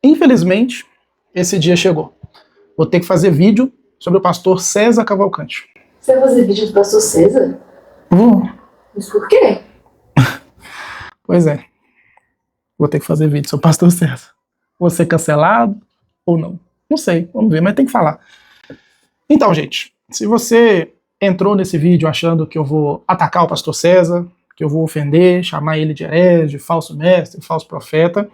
Infelizmente, esse dia chegou. Vou ter que fazer vídeo sobre o pastor César Cavalcante. Você vai fazer vídeo do pastor César? Vou. Mas por quê? Pois é. Vou ter que fazer vídeo sobre o pastor César. Vou ser cancelado ou não? Não sei, vamos ver, mas tem que falar. Então, gente, se você entrou nesse vídeo achando que eu vou atacar o pastor César, que eu vou ofender, chamar ele de herege, falso mestre, falso profeta,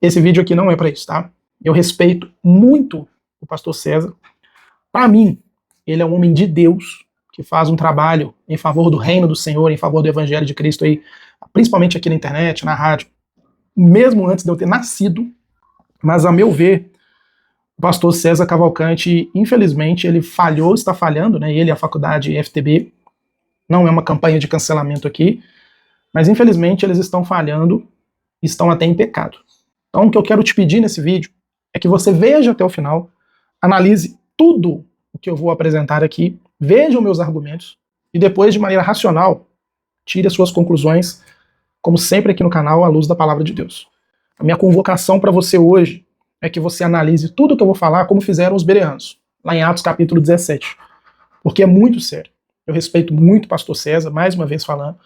esse vídeo aqui não é pra isso, tá? Eu respeito muito o pastor César. Para mim, ele é um homem de Deus que faz um trabalho em favor do reino do Senhor, em favor do evangelho de Cristo aí, principalmente aqui na internet, na rádio, mesmo antes de eu ter nascido. Mas, a meu ver, o pastor César Cavalcante, infelizmente, ele falhou, está falhando, né? Ele e a faculdade FTB. Não é uma campanha de cancelamento aqui, mas infelizmente eles estão falhando, estão até em pecado. Então o que eu quero te pedir nesse vídeo é que você veja até o final, analise tudo o que eu vou apresentar aqui, veja os meus argumentos e depois, de maneira racional, tire as suas conclusões, como sempre aqui no canal, à luz da palavra de Deus. A minha convocação para você hoje é que você analise tudo o que eu vou falar como fizeram os bereanos, lá em Atos capítulo 17, porque é muito sério. Eu respeito muito o pastor César, mais uma vez falando,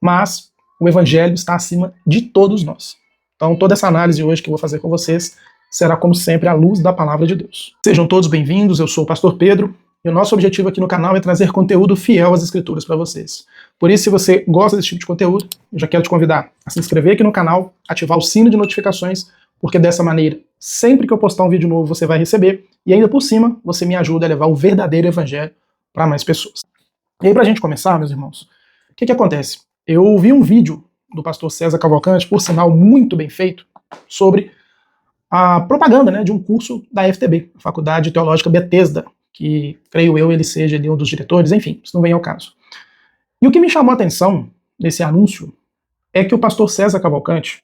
mas o evangelho está acima de todos nós. Então toda essa análise hoje que eu vou fazer com vocês será, como sempre, à luz da palavra de Deus. Sejam todos bem-vindos, eu sou o pastor Pedro, e o nosso objetivo aqui no canal é trazer conteúdo fiel às escrituras para vocês. Por isso, se você gosta desse tipo de conteúdo, eu já quero te convidar a se inscrever aqui no canal, ativar o sino de notificações, porque dessa maneira, sempre que eu postar um vídeo novo, você vai receber, e ainda por cima, você me ajuda a levar o verdadeiro evangelho para mais pessoas. E aí, pra gente começar, meus irmãos, o que acontece? Eu vi um vídeo do pastor César Cavalcante, por sinal muito bem feito, sobre a propaganda, né, de um curso da FTB, a Faculdade Teológica Bethesda, que, creio eu, ele seja ali um dos diretores, enfim, isso não vem ao caso. E o que me chamou a atenção nesse anúncio é que o pastor César Cavalcante,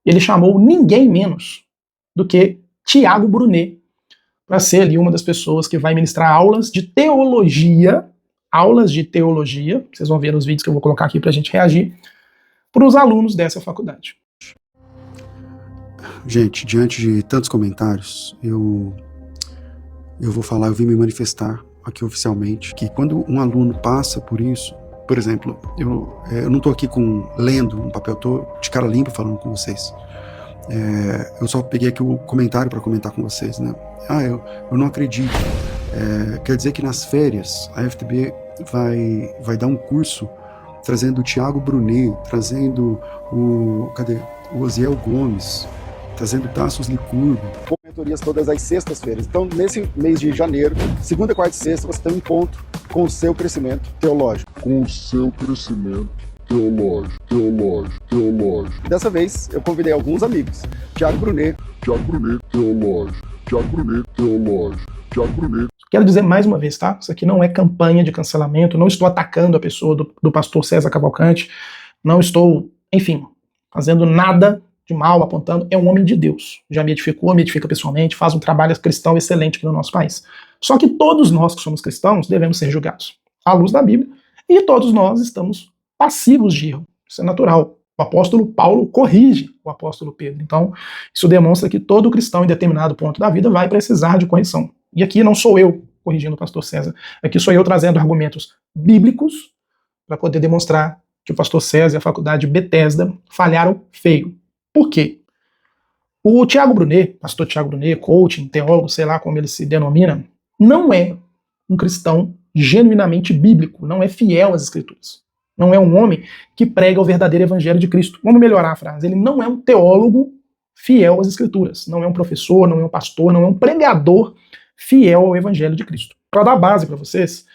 ele chamou ninguém menos do que Tiago Brunet para ser ali uma das pessoas que vai ministrar aulas de teologia, vocês vão ver nos vídeos que eu vou colocar aqui pra gente reagir, para os alunos dessa faculdade. Gente, diante de tantos comentários, eu vim me manifestar aqui oficialmente, que quando um aluno passa por isso, por exemplo, eu não estou aqui lendo um papel, estou de cara limpa falando com vocês. Eu só peguei aqui o comentário para comentar com vocês, né? Eu não acredito. Quer dizer que nas férias a FTB vai dar um curso trazendo o Tiago Brunet, trazendo o Osiel Gomes, trazendo o Tassos Licurgo. Com mentorias todas as sextas-feiras. Então, nesse mês de janeiro, segunda, quarta e sexta, você tem um encontro com o seu crescimento teológico. E dessa vez, eu convidei alguns amigos. Tiago Brunet, teológico. Quero dizer mais uma vez, tá? Isso aqui não é campanha de cancelamento, não estou atacando a pessoa do pastor César Cavalcante, não estou, enfim, fazendo nada de mal, apontando. É um homem de Deus. Já me edificou, me edifica pessoalmente, faz um trabalho cristão excelente aqui no nosso país. Só que todos nós que somos cristãos devemos ser julgados à luz da Bíblia, e todos nós estamos passivos de erro. Isso é natural. O apóstolo Paulo corrige o apóstolo Pedro. Então, isso demonstra que todo cristão em determinado ponto da vida vai precisar de correção. E aqui não sou eu corrigindo o pastor César, aqui sou eu trazendo argumentos bíblicos para poder demonstrar que o pastor César e a faculdade Bethesda falharam feio. Por quê? O Tiago Brunet, pastor Tiago Brunet, coaching, teólogo, sei lá como ele se denomina, não é um cristão genuinamente bíblico, não é fiel às escrituras. Não é um homem que prega o verdadeiro evangelho de Cristo. Vamos melhorar a frase. Ele não é um teólogo fiel às escrituras. Não é um professor, não é um pastor, não é um pregador fiel ao evangelho de Cristo. Para dar base para vocês,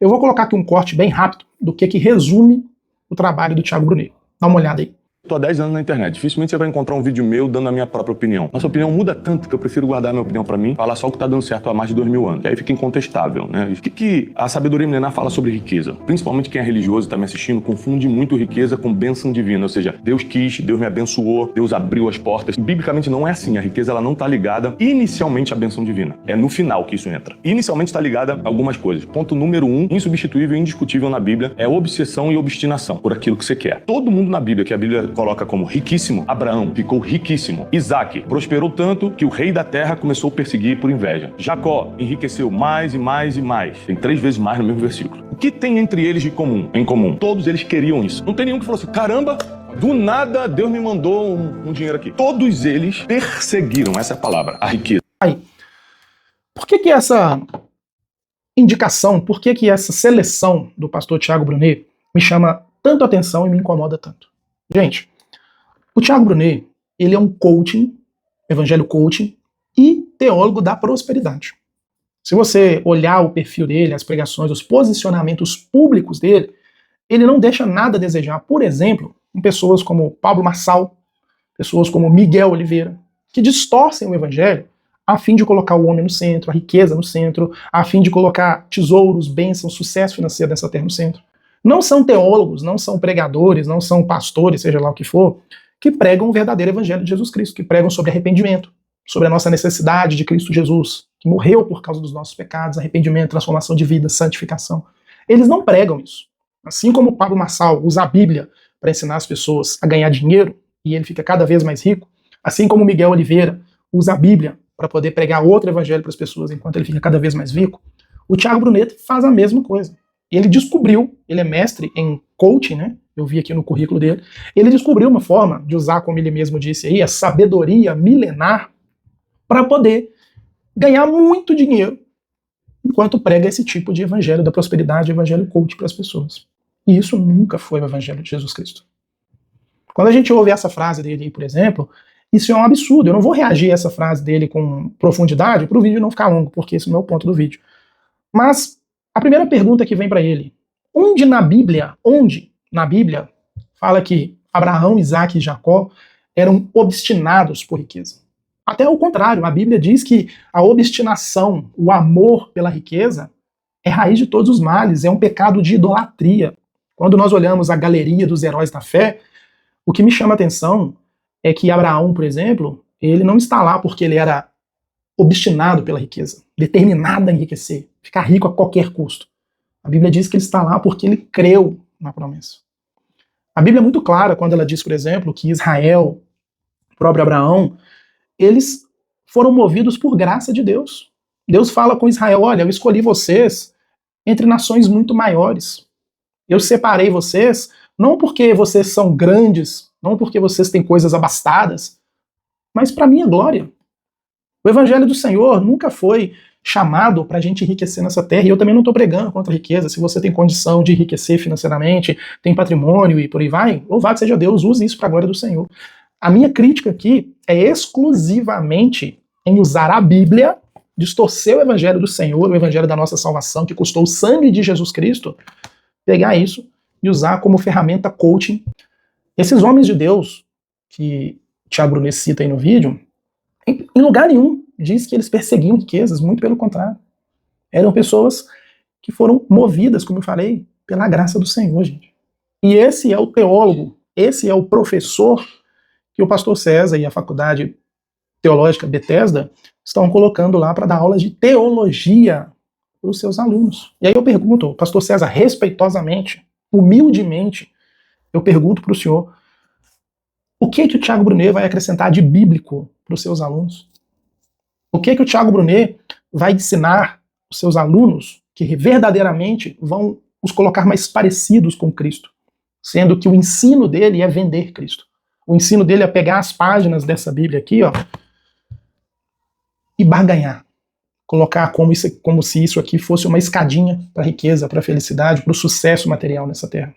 eu vou colocar aqui um corte bem rápido do que resume o trabalho do Tiago Brunet. Dá uma olhada aí. Estou há 10 anos na internet. Dificilmente você vai encontrar um vídeo meu dando a minha própria opinião. Nossa opinião muda tanto que eu prefiro guardar a minha opinião para mim, falar só o que está dando certo há mais de 2000 anos. E aí fica incontestável, né? O que a sabedoria milenar fala sobre riqueza? Principalmente quem é religioso e está me assistindo confunde muito riqueza com bênção divina. Ou seja, Deus quis, Deus me abençoou, Deus abriu as portas. Biblicamente não é assim. A riqueza ela não está ligada inicialmente à bênção divina. É no final que isso entra. Inicialmente está ligada a algumas coisas. Ponto número 1, insubstituível e indiscutível na Bíblia, é obsessão e obstinação por aquilo que você quer. Todo mundo na Bíblia, que a Bíblia coloca como riquíssimo. Abraão ficou riquíssimo. Isaac prosperou tanto que o rei da terra começou a perseguir por inveja. Jacó enriqueceu mais e mais e mais. Tem 3 vezes mais no mesmo versículo. O que tem entre eles de comum? Em comum? Todos eles queriam isso. Não tem nenhum que falou assim, caramba, do nada Deus me mandou um dinheiro aqui. Todos eles perseguiram, essa é a palavra, a riqueza. Aí, por que essa indicação, por que essa seleção do pastor Tiago Brunet me chama tanto atenção e me incomoda tanto? Gente, o Tiago Brunet, ele é um coaching, evangelho coaching e teólogo da prosperidade. Se você olhar o perfil dele, as pregações, os posicionamentos públicos dele, ele não deixa nada a desejar. Por exemplo, em pessoas como Pablo Marçal, pessoas como Miguel Oliveira, que distorcem o evangelho a fim de colocar o homem no centro, a riqueza no centro, a fim de colocar tesouros, bênçãos, sucesso financeiro dessa terra no centro. Não são teólogos, não são pregadores, não são pastores, seja lá o que for, que pregam o verdadeiro evangelho de Jesus Cristo, que pregam sobre arrependimento, sobre a nossa necessidade de Cristo Jesus, que morreu por causa dos nossos pecados, arrependimento, transformação de vida, santificação. Eles não pregam isso. Assim como o Pablo Marçal usa a Bíblia para ensinar as pessoas a ganhar dinheiro, e ele fica cada vez mais rico, assim como o Miguel Oliveira usa a Bíblia para poder pregar outro evangelho para as pessoas enquanto ele fica cada vez mais rico, o Tiago Brunet faz a mesma coisa. Ele descobriu, ele é mestre em coaching, né? Eu vi aqui no currículo dele, ele descobriu uma forma de usar, como ele mesmo disse aí, a sabedoria milenar para poder ganhar muito dinheiro enquanto prega esse tipo de evangelho da prosperidade, evangelho coach para as pessoas. E isso nunca foi o evangelho de Jesus Cristo. Quando a gente ouve essa frase dele, por exemplo, isso é um absurdo. Eu não vou reagir a essa frase dele com profundidade para o vídeo não ficar longo, porque esse não é o ponto do vídeo. Mas a primeira pergunta que vem para ele, onde na Bíblia fala que Abraão, Isaac e Jacó eram obstinados por riqueza? Até o contrário, a Bíblia diz que a obstinação, o amor pela riqueza, é raiz de todos os males, é um pecado de idolatria. Quando nós olhamos a galeria dos heróis da fé, o que me chama a atenção é que Abraão, por exemplo, ele não está lá porque ele era obstinado pela riqueza, determinado a enriquecer, ficar rico a qualquer custo. A Bíblia diz que ele está lá porque ele creu na promessa. A Bíblia é muito clara quando ela diz, por exemplo, que Israel, o próprio Abraão, eles foram movidos por graça de Deus. Deus fala com Israel, olha, eu escolhi vocês entre nações muito maiores. Eu separei vocês não porque vocês são grandes, não porque vocês têm coisas abastadas, mas para minha glória. O evangelho do Senhor nunca foi chamado para a gente enriquecer nessa terra, e eu também não estou pregando contra a riqueza. Se você tem condição de enriquecer financeiramente, tem patrimônio e por aí vai, louvado seja Deus, use isso para a glória do Senhor. A minha crítica aqui é exclusivamente em usar a Bíblia, distorcer o evangelho do Senhor, o evangelho da nossa salvação, que custou o sangue de Jesus Cristo, pegar isso e usar como ferramenta coaching. Esses homens de Deus, que Tiago Brunet cita aí no vídeo, em lugar nenhum diz que eles perseguiam riquezas, muito pelo contrário. Eram pessoas que foram movidas, como eu falei, pela graça do Senhor, gente. E esse é o teólogo, esse é o professor que o pastor César e a Faculdade Teológica Bethesda estão colocando lá para dar aulas de teologia para os seus alunos. E aí eu pergunto, pastor César, respeitosamente, humildemente, eu pergunto para o senhor, o que o Tiago Brunet vai acrescentar de bíblico para os seus alunos? O que o Tiago Brunet vai ensinar os seus alunos que verdadeiramente vão os colocar mais parecidos com Cristo? Sendo que o ensino dele é vender Cristo. O ensino dele é pegar as páginas dessa Bíblia aqui, ó, e barganhar. Colocar como se isso aqui fosse uma escadinha para a riqueza, para a felicidade, para o sucesso material nessa terra.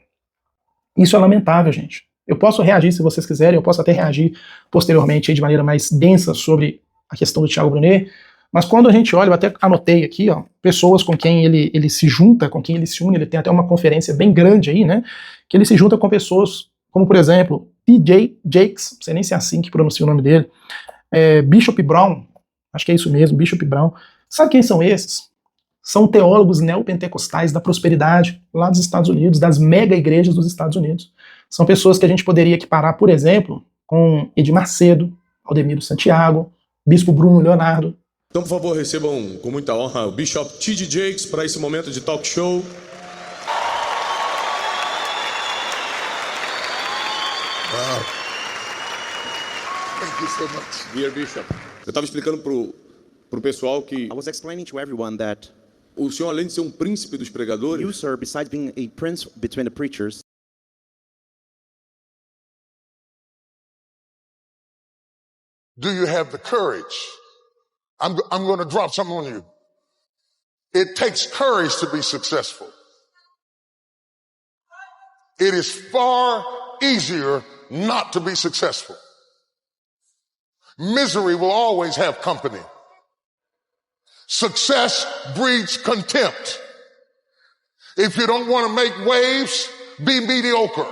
Isso é lamentável, gente. Eu posso reagir se vocês quiserem, eu posso até reagir posteriormente de maneira mais densa sobre a questão do Tiago Brunet, mas quando a gente olha, eu até anotei aqui, ó, pessoas com quem ele se junta, com quem ele se une, ele tem até uma conferência bem grande aí, né, que ele se junta com pessoas como, por exemplo, T.J. Jakes, não sei nem se é assim que pronuncia o nome dele, Bishop Brown, acho que é isso mesmo, Bishop Brown. Sabe quem são esses? São teólogos neopentecostais da prosperidade lá dos Estados Unidos, das mega igrejas dos Estados Unidos. São pessoas que a gente poderia equiparar, por exemplo, com Edir Macedo, Aldemiro Santiago, Bispo Bruno Leonardo. Então, por favor, recebam com muita honra o Bishop T.D. Jakes para esse momento de talk show. Thank you so much. Dear Bishop, eu estava explicando pro pessoal que I was explaining to everyone that o senhor, além de ser um príncipe dos pregadores, you, sir, besides being a prince between the preachers, do you have the courage? I'm going to drop something on you. It takes courage to be successful. It is far easier not to be successful. Misery will always have company. Success breeds contempt. If you don't want to make waves, be mediocre.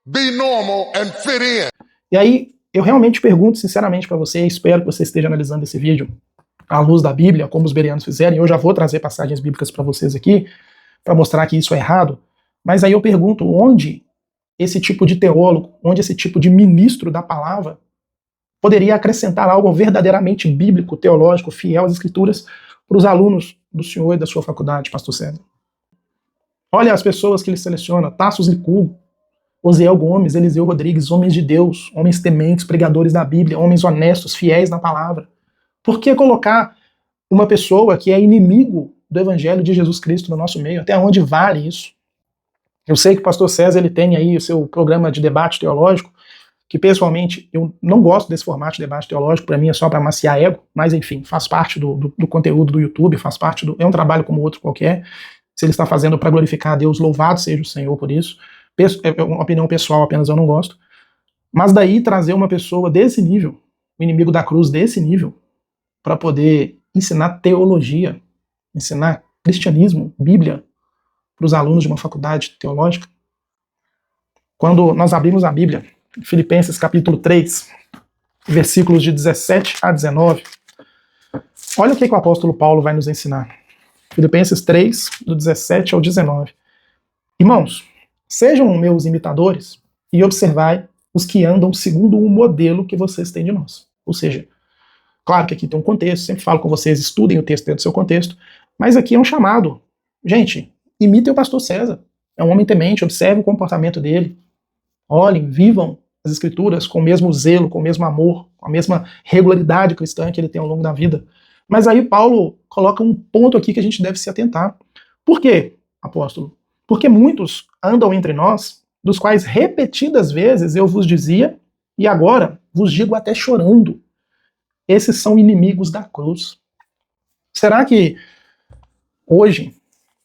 Be normal and fit in. E aí, eu realmente pergunto sinceramente para você, espero que você esteja analisando esse vídeo à luz da Bíblia, como os bereanos fizeram, e eu já vou trazer passagens bíblicas para vocês aqui, para mostrar que isso é errado, mas aí eu pergunto, onde esse tipo de teólogo, onde esse tipo de ministro da palavra poderia acrescentar algo verdadeiramente bíblico, teológico, fiel às escrituras para os alunos do senhor e da sua faculdade, pastor César? Olha as pessoas que ele seleciona: Tassos Licurgo, Osiel Gomes, Eliseu Rodrigues, homens de Deus, homens tementes, pregadores da Bíblia, homens honestos, fiéis na palavra. Por que colocar uma pessoa que é inimigo do Evangelho de Jesus Cristo no nosso meio? Até onde vale isso? Eu sei que o pastor César ele tem aí o seu programa de debate teológico, que pessoalmente eu não gosto desse formato de debate teológico, para mim é só para maciar ego, mas enfim, faz parte do conteúdo do YouTube, faz parte é um trabalho como outro qualquer. Se ele está fazendo para glorificar a Deus, louvado seja o Senhor por isso. É uma opinião pessoal, apenas eu não gosto. Mas daí trazer uma pessoa desse nível, o inimigo da cruz desse nível, para poder ensinar teologia, ensinar cristianismo, Bíblia, para os alunos de uma faculdade teológica. Quando nós abrimos a Bíblia, Filipenses capítulo 3, versículos de 17 a 19, olha o que o apóstolo Paulo vai nos ensinar. Filipenses 3, do 17 ao 19. Irmãos, sejam meus imitadores e observai os que andam segundo o modelo que vocês têm de nós. Ou seja, claro que aqui tem um contexto, sempre falo com vocês, estudem o texto dentro do seu contexto, mas aqui é um chamado. Gente, imitem o pastor César. É um homem temente, observe o comportamento dele. Olhem, vivam as escrituras com o mesmo zelo, com o mesmo amor, com a mesma regularidade cristã que ele tem ao longo da vida. Mas aí Paulo coloca um ponto aqui que a gente deve se atentar. Por quê, apóstolo? Porque muitos andam entre nós, dos quais repetidas vezes eu vos dizia, e agora vos digo até chorando, esses são inimigos da cruz. Será que hoje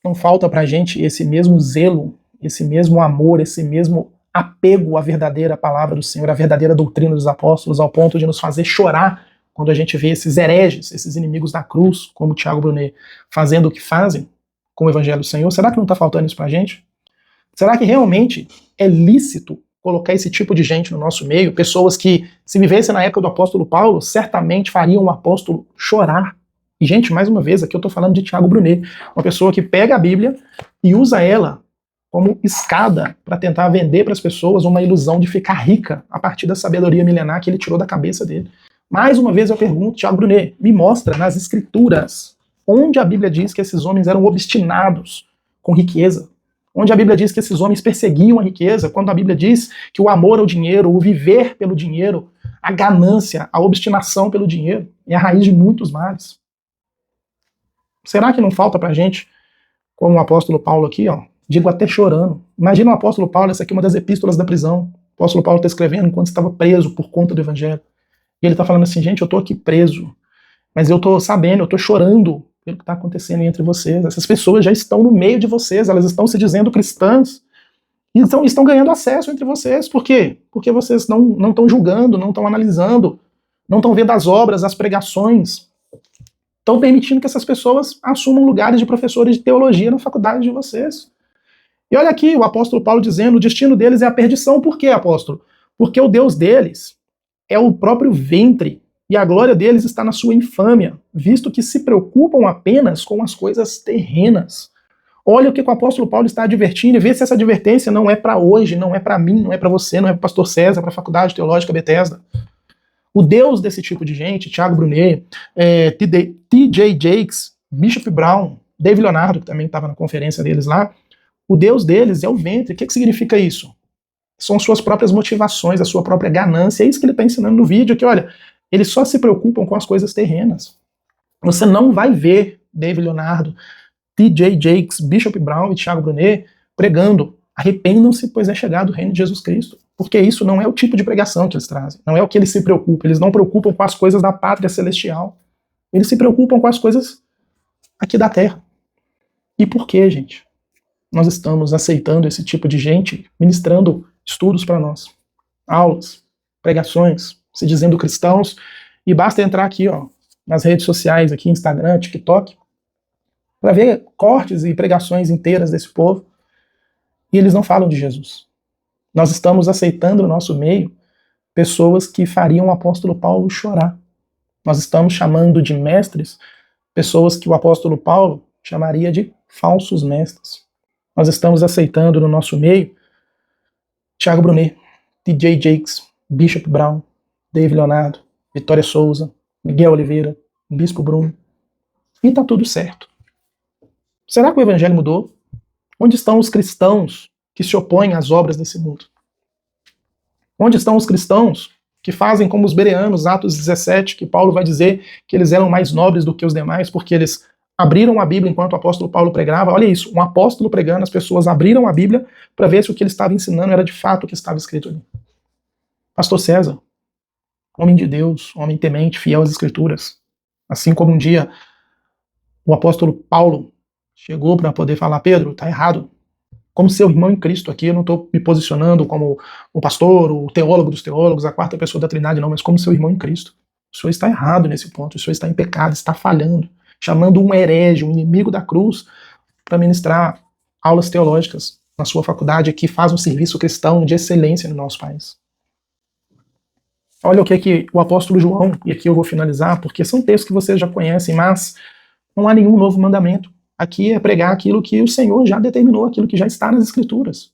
não falta pra gente esse mesmo zelo, esse mesmo amor, esse mesmo apego à verdadeira palavra do Senhor, à verdadeira doutrina dos apóstolos, ao ponto de nos fazer chorar quando a gente vê esses hereges, esses inimigos da cruz, como Tiago Brunet, fazendo o que fazem com o Evangelho do Senhor? Será que não está faltando isso pra gente? Será que realmente é lícito colocar esse tipo de gente no nosso meio? Pessoas que, se vivessem na época do apóstolo Paulo, certamente fariam o apóstolo chorar. E, gente, mais uma vez, aqui eu estou falando de Tiago Brunet, uma pessoa que pega a Bíblia e usa ela como escada para tentar vender para as pessoas uma ilusão de ficar rica a partir da sabedoria milenar que ele tirou da cabeça dele. Mais uma vez eu pergunto, Tiago Brunet, me mostra nas escrituras onde a Bíblia diz que esses homens eram obstinados com riqueza, onde a Bíblia diz que esses homens perseguiam a riqueza, quando a Bíblia diz que o amor ao dinheiro, o viver pelo dinheiro, a ganância, a obstinação pelo dinheiro é a raiz de muitos males. Será que não falta pra gente, como o apóstolo Paulo aqui, ó, digo até chorando. Imagina o apóstolo Paulo, essa aqui é uma das epístolas da prisão. O apóstolo Paulo está escrevendo enquanto estava preso por conta do Evangelho. E ele está falando assim, gente, eu estou aqui preso, mas eu estou sabendo, eu estou chorando pelo que está acontecendo entre vocês. Essas pessoas já estão no meio de vocês, elas estão se dizendo cristãs, e estão ganhando acesso entre vocês. Por quê? Porque vocês não estão julgando, não estão analisando, não estão vendo as obras, as pregações, estão permitindo que essas pessoas assumam lugares de professores de teologia na faculdade de vocês. E olha aqui o apóstolo Paulo dizendo, o destino deles é a perdição. Por quê, apóstolo? Porque o Deus deles é o próprio ventre, e a glória deles está na sua infâmia, visto que se preocupam apenas com as coisas terrenas. Olha o que o apóstolo Paulo está advertindo, e vê se essa advertência não é para hoje, não é para mim, não é para você, não é para o pastor César, para a Faculdade Teológica Bethesda. O Deus desse tipo de gente, Tiago Brunet, T.J. Jakes, Bishop Brown, David Leonardo, que também estava na conferência deles lá, o Deus deles é o ventre. O que significa isso? São suas próprias motivações, a sua própria ganância. É isso que ele está ensinando no vídeo, que olha, eles só se preocupam com as coisas terrenas. Você não vai ver David Leonardo, T.J. Jakes, Bishop Brown e Thiago Brunet pregando: arrependam-se, pois é chegado o reino de Jesus Cristo. Porque isso não é o tipo de pregação que eles trazem. Não é o que eles se preocupam. Eles não preocupam com as coisas da pátria celestial. Eles se preocupam com as coisas aqui da terra. E por que, gente? Nós estamos aceitando esse tipo de gente ministrando estudos para nós, aulas, pregações, se dizendo cristãos, e basta entrar aqui, ó, nas redes sociais, aqui, Instagram, TikTok, para ver cortes e pregações inteiras desse povo, e eles não falam de Jesus. Nós estamos aceitando no nosso meio pessoas que fariam o apóstolo Paulo chorar. Nós estamos chamando de mestres pessoas que o apóstolo Paulo chamaria de falsos mestres. Nós estamos aceitando no nosso meio Thiago Brunet, T.J. Jakes, Bishop Brown, David Leonardo, Vitória Souza, Miguel Oliveira, Bispo Bruno. E tá tudo certo. Será que o evangelho mudou? Onde estão os cristãos que se opõem às obras desse mundo? Onde estão os cristãos que fazem como os bereanos, Atos 17, que Paulo vai dizer que eles eram mais nobres do que os demais, porque eles abriram a Bíblia enquanto o apóstolo Paulo pregava? Olha isso, um apóstolo pregando, as pessoas abriram a Bíblia para ver se o que ele estava ensinando era de fato o que estava escrito ali. Pastor César, homem de Deus, homem temente, fiel às Escrituras, assim como um dia o apóstolo Paulo chegou para poder falar: Pedro, tá errado. Como seu irmão em Cristo aqui, eu não estou me posicionando como o pastor, o teólogo dos teólogos, a quarta pessoa da Trindade, não, mas como seu irmão em Cristo. O senhor está errado nesse ponto, o senhor está em pecado, está falhando, chamando um herege, um inimigo da cruz, para ministrar aulas teológicas na sua faculdade, que faz um serviço cristão de excelência no nosso país. Olha o que o apóstolo João, e aqui eu vou finalizar, porque são textos que vocês já conhecem, mas não há nenhum novo mandamento. Aqui é pregar aquilo que o Senhor já determinou, aquilo que já está nas Escrituras.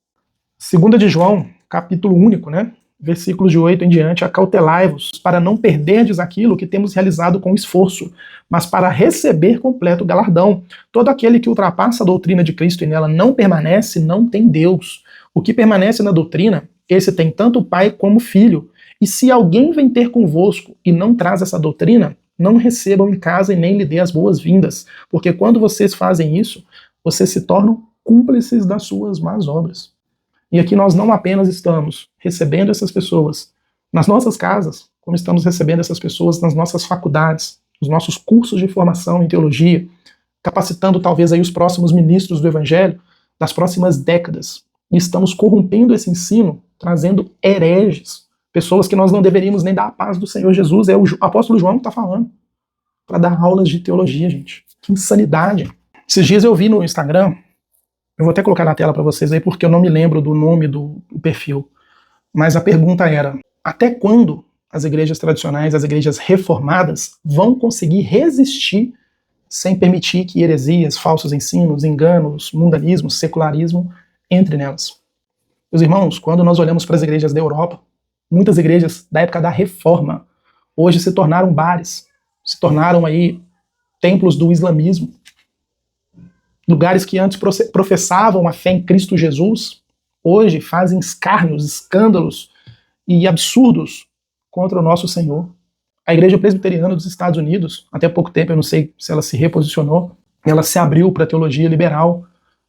2 de João, capítulo único, né? Versículos de 8 em diante: acautelai-vos para não perderdes aquilo que temos realizado com esforço, mas para receber completo galardão. Todo aquele que ultrapassa a doutrina de Cristo e nela não permanece, não tem Deus. O que permanece na doutrina, esse tem tanto o Pai como o Filho. E se alguém vem ter convosco e não traz essa doutrina, não recebam em casa e nem lhe dê as boas-vindas, porque quando vocês fazem isso, vocês se tornam cúmplices das suas más obras. E aqui nós não apenas estamos recebendo essas pessoas nas nossas casas, como estamos recebendo essas pessoas nas nossas faculdades, nos nossos cursos de formação em teologia, capacitando talvez aí os próximos ministros do Evangelho das próximas décadas. E estamos corrompendo esse ensino, trazendo hereges, pessoas que nós não deveríamos nem dar a paz do Senhor Jesus. É o apóstolo João que está falando, para dar aulas de teologia, gente. Que insanidade. Esses dias eu vi no Instagram, eu vou até colocar na tela para vocês aí, porque eu não me lembro do nome do perfil, mas a pergunta era: até quando as igrejas tradicionais, as igrejas reformadas, vão conseguir resistir sem permitir que heresias, falsos ensinos, enganos, mundanismo, secularismo entre nelas? Meus irmãos, quando nós olhamos para as igrejas da Europa, muitas igrejas da época da Reforma hoje se tornaram bares, se tornaram aí templos do islamismo. Lugares que antes professavam a fé em Cristo Jesus, hoje fazem escárnios, escândalos e absurdos contra o nosso Senhor. A Igreja Presbiteriana dos Estados Unidos, até pouco tempo, eu não sei se ela se reposicionou, ela se abriu para a teologia liberal,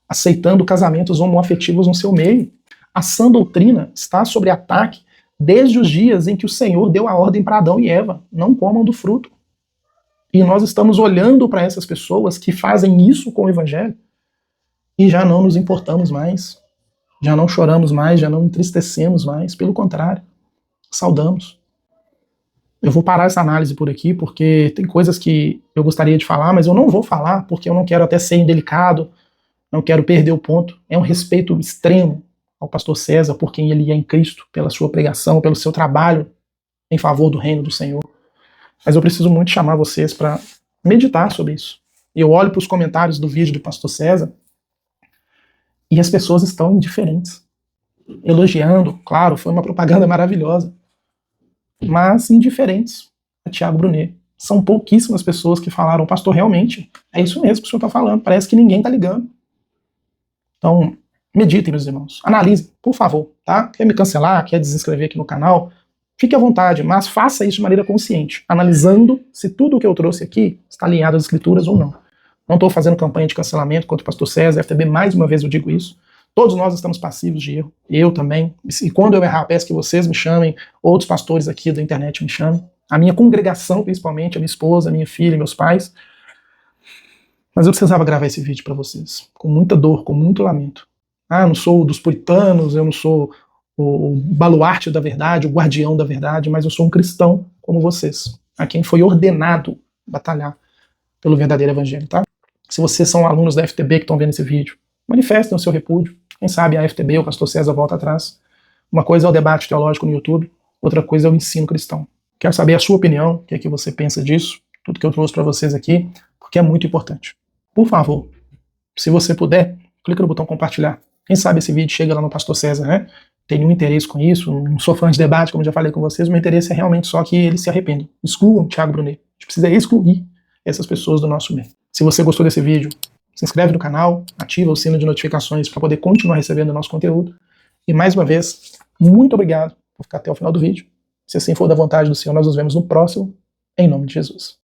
aceitando casamentos homoafetivos no seu meio. A sã doutrina está sob ataque desde os dias em que o Senhor deu a ordem para Adão e Eva: não comam do fruto. E nós estamos olhando para essas pessoas que fazem isso com o Evangelho e já não nos importamos mais, já não choramos mais, já não entristecemos mais, pelo contrário, saudamos. Eu vou parar essa análise por aqui, porque tem coisas que eu gostaria de falar, mas eu não vou falar, porque eu não quero até ser indelicado, não quero perder o ponto. É um respeito extremo ao pastor César, por quem ele é em Cristo, pela sua pregação, pelo seu trabalho em favor do reino do Senhor. Mas eu preciso muito chamar vocês para meditar sobre isso. Eu olho para os comentários do vídeo do pastor César e as pessoas estão indiferentes. Elogiando, claro, foi uma propaganda maravilhosa, mas indiferentes a Thiago Brunet. São pouquíssimas pessoas que falaram: pastor, realmente, é isso mesmo que o senhor está falando, parece que ninguém está ligando. Então, Meditem, meus irmãos. Analisem, por favor, tá? Quer me cancelar, quer desinscrever aqui no canal? Fique à vontade, mas faça isso de maneira consciente, analisando se tudo o que eu trouxe aqui está alinhado às escrituras ou não. Não estou fazendo campanha de cancelamento contra o pastor César, FTB, mais uma vez eu digo isso. Todos nós estamos passivos de erro, eu também. E quando eu errar, peço que vocês me chamem, outros pastores aqui da internet me chamem, a minha congregação principalmente, a minha esposa, a minha filha, meus pais. Mas eu precisava gravar esse vídeo para vocês, com muita dor, com muito lamento. Ah, eu não sou dos puritanos, eu não sou o baluarte da verdade, o guardião da verdade, mas eu sou um cristão como vocês, a quem foi ordenado batalhar pelo verdadeiro evangelho, tá? Se vocês são alunos da FTB que estão vendo esse vídeo, manifestem o seu repúdio. Quem sabe a FTB, o pastor César, volta atrás. Uma coisa é o debate teológico no YouTube, outra coisa é o ensino cristão. Quero saber a sua opinião, o que é que você pensa disso, tudo que eu trouxe para vocês aqui, porque é muito importante. Por favor, se você puder, clica no botão compartilhar. Quem sabe esse vídeo chega lá no pastor César, né? Tenho nenhum interesse com isso, não sou fã de debate, como já falei com vocês, meu interesse é realmente só que eles se arrependam. Excluam o Thiago Brunet. A gente precisa excluir essas pessoas do nosso meio. Se você gostou desse vídeo, se inscreve no canal, ativa o sino de notificações para poder continuar recebendo o nosso conteúdo. E mais uma vez, muito obrigado por ficar até o final do vídeo. Se assim for da vontade do Senhor, nós nos vemos no próximo, em nome de Jesus.